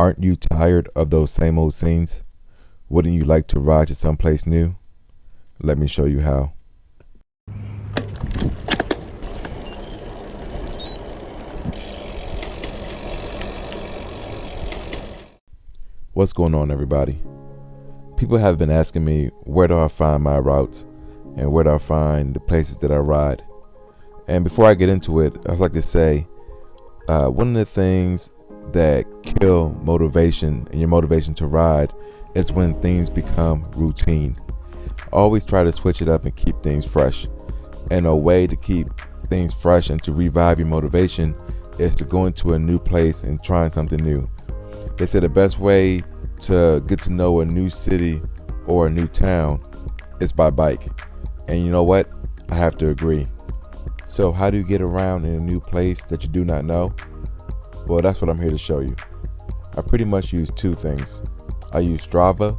Aren't you tired of those same old scenes? Wouldn't you like to ride to someplace new? Let me show you how. What's going on, everybody? People have been asking me, where do I find my routes and where do I find the places that I ride? And before I get into it, I'd like to say one of the things that kill motivation and your motivation to ride is when things become routine. Always try to switch it up and keep things fresh. And a way to keep things fresh and to revive your motivation is to go into a new place and try something new. They say the best way to get to know a new city or a new town is by bike. And you know what? I have to agree. So how do you get around in a new place that you do not know? Well, that's what I'm here to show you. I pretty much use two things. I use Strava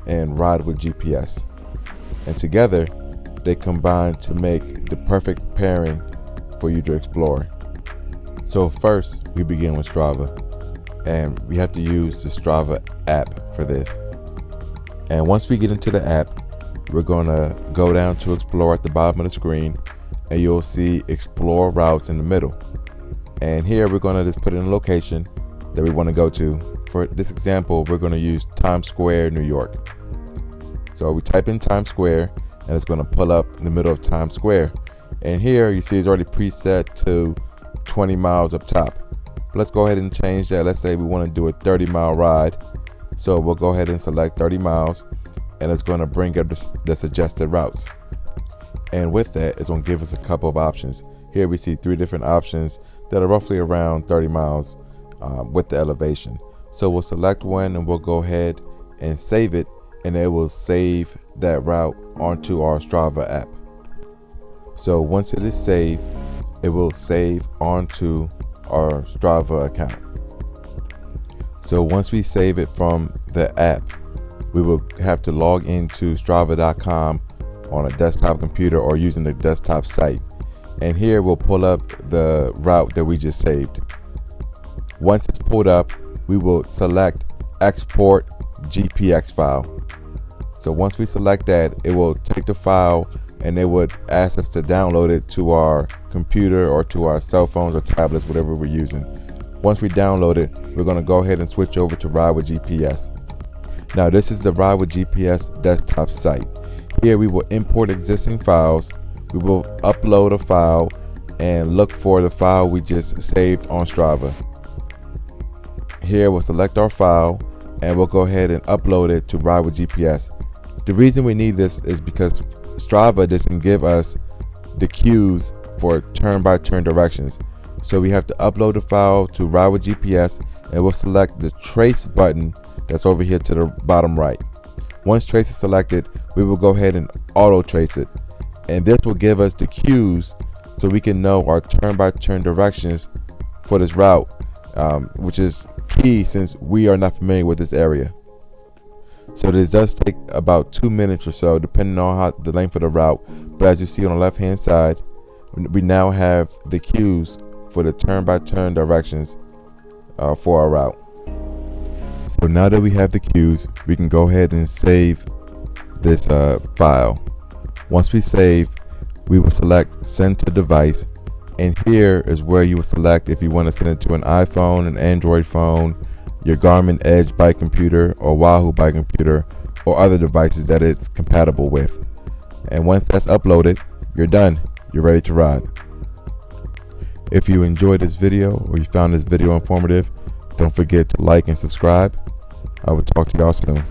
and Ride with GPS. And together, they combine to make the perfect pairing for you to explore. So first, we begin with Strava. And we have to use the Strava app for this. And once we get into the app, we're gonna go down to Explore at the bottom of the screen, and you'll see Explore Routes in the middle. And here we're gonna just put in a location that we wanna go to. For this example, we're gonna use Times Square, New York. So we type in Times Square, and it's gonna pull up in the middle of Times Square. And here you see it's already preset to 20 miles up top. Let's go ahead and change that. Let's say we wanna do a 30-mile ride. So we'll go ahead and select 30 miles, and it's gonna bring up the suggested routes. And with that, it's gonna give us a couple of options. Here we see 3 different options that are roughly around 30 miles with the elevation. So we'll select one and we'll go ahead and save it, and it will save that route onto our Strava app. So once it is saved, it will save onto our Strava account. So once we save it from the app, we will have to log into strava.com on a desktop computer or using the desktop site. And here we'll pull up the route that we just saved. Once it's pulled up, we will select Export GPX file. So once we select that, it will take the file and it would ask us to download it to our computer or to our cell phones or tablets, whatever we're using. Once we download it, we're going to go ahead and switch over to Ride with GPS. Now this is the Ride with GPS desktop site. Here we will import existing files. We will upload a file and look for the file we just saved on Strava. Here we'll select our file and we'll go ahead and upload it to Ride with GPS. The reason we need this is because Strava doesn't give us the cues for turn-by-turn directions. So we have to upload the file to Ride with GPS, and we'll select the trace button that's over here to the bottom right. Once trace is selected, we will go ahead and auto trace it. And this will give us the cues so we can know our turn-by-turn directions for this route, which is key since we are not familiar with this area. So this does take about 2 minutes or so, depending on the length of the route. But as you see on the left-hand side, we now have the cues for the turn-by-turn directions for our route. So now that we have the cues, we can go ahead and save this file. Once we save, we will select Send to Device, and here is where you will select if you want to send it to an iPhone, an Android phone, your Garmin Edge bike computer, or Wahoo bike computer, or other devices that it's compatible with. And once that's uploaded, you're done. You're ready to ride. If you enjoyed this video or you found this video informative, don't forget to like and subscribe. I will talk to y'all soon.